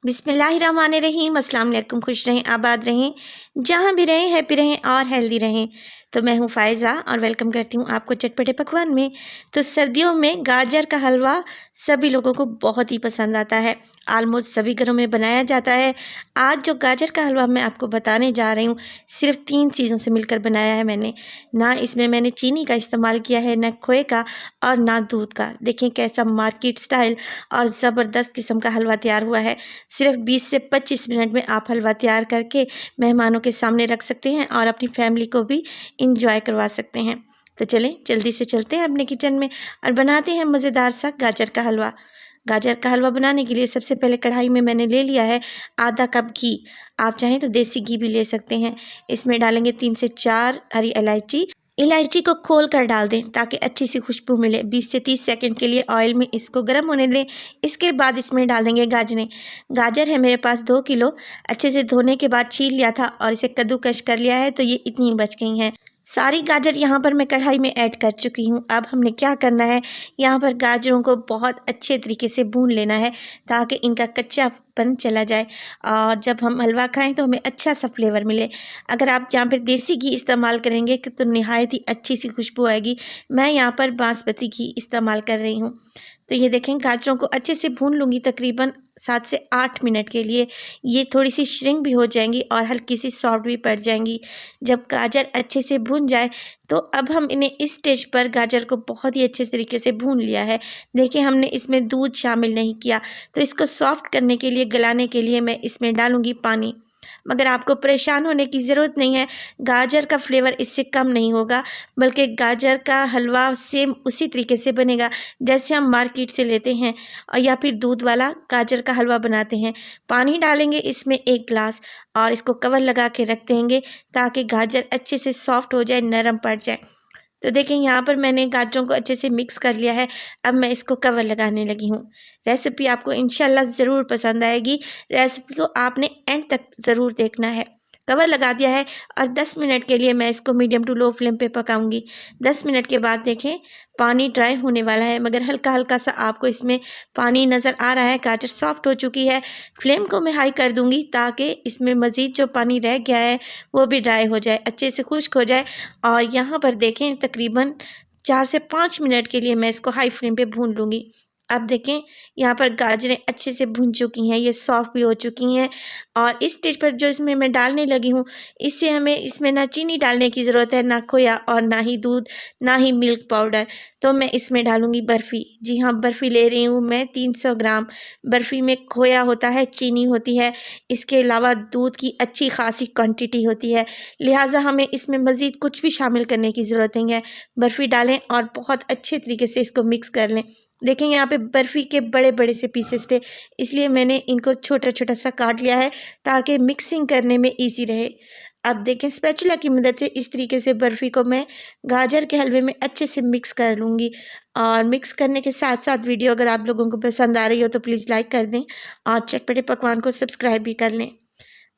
बिस्मिल्लाहिर्रहमानिर्रहीम। अस्सलाम वालेकुम। खुश रहें, आबाद रहें, जहाँ भी रहें हैप्पी रहें और हेल्दी रहें। तो मैं हूँ फ़ायज़ा और वेलकम करती हूँ आपको चटपटे पकवान में। तो सर्दियों में गाजर का हलवा सभी लोगों को बहुत ही पसंद आता है। ऑलमोस्ट सभी घरों में बनाया जाता है। आज जो गाजर का हलवा मैं आपको बताने जा रही हूँ, सिर्फ़ 3 चीज़ों से मिलकर बनाया है मैंने। ना इसमें मैंने चीनी का इस्तेमाल किया है, ना खोए का और ना दूध का। देखें कैसा मार्केट स्टाइल और ज़बरदस्त किस्म का हलवा तैयार हुआ है। सिर्फ 20 से 25 मिनट में आप हलवा तैयार करके मेहमानों के सामने रख सकते हैं और अपनी फैमिली को भी इंजॉय करवा सकते हैं। तो चलें जल्दी से चलते हैं अपने किचन में और बनाते हैं मज़ेदार सा गाजर का हलवा। गाजर का हलवा बनाने के लिए सबसे पहले कढ़ाई में मैंने ले लिया है आधा कप घी। आप चाहें तो देसी घी भी ले सकते हैं। इसमें डालेंगे 3 से 4 हरी इलायची। इलायची को खोल कर डाल दें ताकि अच्छी सी खुशबू मिले। 20 से 30 सेकंड के लिए ऑयल में इसको गर्म होने दें। इसके बाद इसमें डाल देंगे गाजरें। गाजर है मेरे पास 2 किलो। अच्छे से धोने के बाद छील लिया था और इसे कद्दूकस कर लिया है, तो ये इतनी बच गई हैं। सारी गाजर यहाँ पर मैं कढ़ाई में ऐड कर चुकी हूँ। अब हमने क्या करना है, यहाँ पर गाजरों को बहुत अच्छे तरीके से भून लेना है ताकि इनका कच्चापन चला जाए और जब हम हलवा खाएं तो हमें अच्छा सा फ्लेवर मिले। अगर आप यहाँ पर देसी घी इस्तेमाल करेंगे तो नहायत ही अच्छी सी खुशबू आएगी। मैं यहाँ पर बासमती घी इस्तेमाल कर रही हूँ। तो ये देखें गाजरों को अच्छे से भून लूँगी तकरीबन 7 से 8 मिनट के लिए। ये थोड़ी सी श्रिंक भी हो जाएंगी और हल्की सी सॉफ्ट भी पड़ जाएंगी। जब गाजर अच्छे से भून जाए तो अब हम इन्हें इस स्टेज पर गाजर को बहुत ही अच्छे तरीके से भून लिया है। देखिए हमने इसमें दूध शामिल नहीं किया। तो इसको सॉफ्ट करने के लिए, गलाने के लिए मैं इसमें डालूँगी पानी। मगर आपको परेशान होने की ज़रूरत नहीं है। गाजर का फ्लेवर इससे कम नहीं होगा, बल्कि गाजर का हलवा सेम उसी तरीके से बनेगा जैसे हम मार्केट से लेते हैं और या फिर दूध वाला गाजर का हलवा बनाते हैं। पानी डालेंगे इसमें 1 गिलास और इसको कवर लगा के रख देंगे ताकि गाजर अच्छे से सॉफ्ट हो जाए, नरम पड़ जाए। तो देखें यहाँ पर मैंने गाजरों को अच्छे से मिक्स कर लिया है। अब मैं इसको कवर लगाने लगी हूँ। रेसिपी आपको इंशाल्लाह ज़रूर पसंद आएगी। रेसिपी को आपने एंड तक ज़रूर देखना है। कवर लगा दिया है और 10 मिनट के लिए मैं इसको मीडियम टू लो फ्लेम पे पकाऊंगी। 10 मिनट के बाद देखें पानी ड्राई होने वाला है, मगर हल्का हल्का सा आपको इसमें पानी नज़र आ रहा है। गाजर सॉफ्ट हो चुकी है। फ्लेम को मैं हाई कर दूंगी ताकि इसमें मज़ीद जो पानी रह गया है वो भी ड्राई हो जाए, अच्छे से खुश्क हो जाए। और यहाँ पर देखें तकरीबन 4 से 5 मिनट के लिए मैं इसको हाई फ्लेम पे भून लूँगी। अब देखें यहाँ पर गाजरें अच्छे से भुन चुकी हैं, ये सॉफ्ट भी हो चुकी हैं और इस स्टेज पर जो इसमें मैं डालने लगी हूँ, इससे हमें इसमें ना चीनी डालने की ज़रूरत है, ना खोया और ना ही दूध, ना ही मिल्क पाउडर। तो मैं इसमें डालूँगी बर्फ़ी। जी हाँ, बर्फ़ी ले रही हूँ मैं 300 ग्राम। बर्फ़ी में खोया होता है, चीनी होती है, इसके अलावा दूध की अच्छी खासी क्वांटिटी होती है, लिहाजा हमें इसमें मज़ीद कुछ भी शामिल करने की ज़रूरत नहीं है। बर्फ़ी डालें और बहुत अच्छे तरीके से इसको मिक्स कर लें। देखें यहाँ पे बर्फ़ी के बड़े-बड़े से पीसेस थे, इसलिए मैंने इनको छोटा-छोटा सा काट लिया है ताकि मिक्सिंग करने में ईज़ी रहे। अब देखें स्पैचुला की मदद से इस तरीके से बर्फ़ी को मैं गाजर के हलवे में अच्छे से मिक्स कर लूँगी। और मिक्स करने के साथ-साथ वीडियो अगर आप लोगों को पसंद आ रही हो तो प्लीज़ लाइक कर दें और चटपटे पकवान को सब्सक्राइब भी कर लें।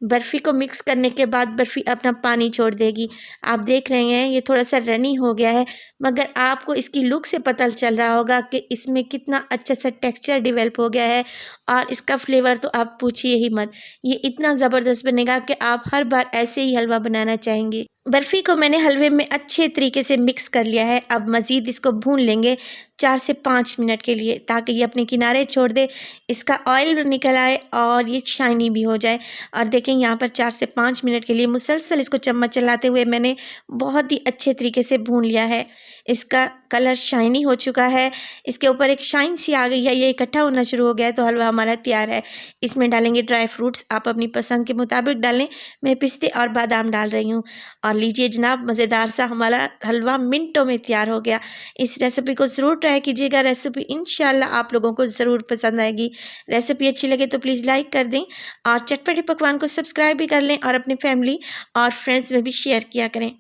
बर्फ़ी को मिक्स करने के बाद बर्फ़ी अपना पानी छोड़ देगी। आप देख रहे हैं ये थोड़ा-सा रनी हो गया है, मगर आपको इसकी लुक से पता चल रहा होगा कि इसमें कितना अच्छा सा टेक्सचर डेवलप हो गया है और इसका फ्लेवर तो आप पूछिए ही मत। ये इतना ज़बरदस्त बनेगा कि आप हर बार ऐसे ही हलवा बनाना चाहेंगे। बर्फ़ी को मैंने हलवे में अच्छे तरीके से मिक्स कर लिया है। अब मज़ीद इसको भून लेंगे 4 से 5 मिनट के लिए ताकि ये अपने किनारे छोड़ दे, इसका ऑयल निकल आए और ये शाइनी भी हो जाए। और देखें यहाँ पर 4 से 5 मिनट के लिए मुसलसल इसको चम्मच चलाते हुए मैंने बहुत ही अच्छे तरीके से भून लिया है। इसका कलर शाइनी हो चुका है, इसके ऊपर एक शाइन सी आ गई है, ये इकट्ठा होना शुरू हो गया है, तो हलवा हमारा तैयार है। इसमें डालेंगे ड्राई फ्रूट्स, आप अपनी पसंद के मुताबिक डालें। मैं पिस्ते और बादाम डाल रही हूँ। और लीजिए जनाब, मज़ेदार सा हमारा हलवा मिनटों में तैयार हो गया। इस रेसिपी को ज़रूर ट्राई कीजिएगा। रेसिपी इंशाल्लाह आप लोगों को ज़रूर पसंद आएगी। रेसिपी अच्छी लगे तो प्लीज़ लाइक कर दें और चटपटे पकवान को सब्सक्राइब भी कर लें और अपनी फैमिली और फ्रेंड्स में भी शेयर किया करें।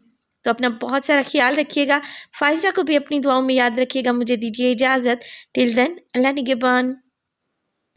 तो अपना बहुत सारा ख्याल रखिएगा। फ़ायज़ा को भी अपनी दुआओं में याद रखिएगा। मुझे दीजिए इजाज़त। टिल देन, अल्लाह निगहबान।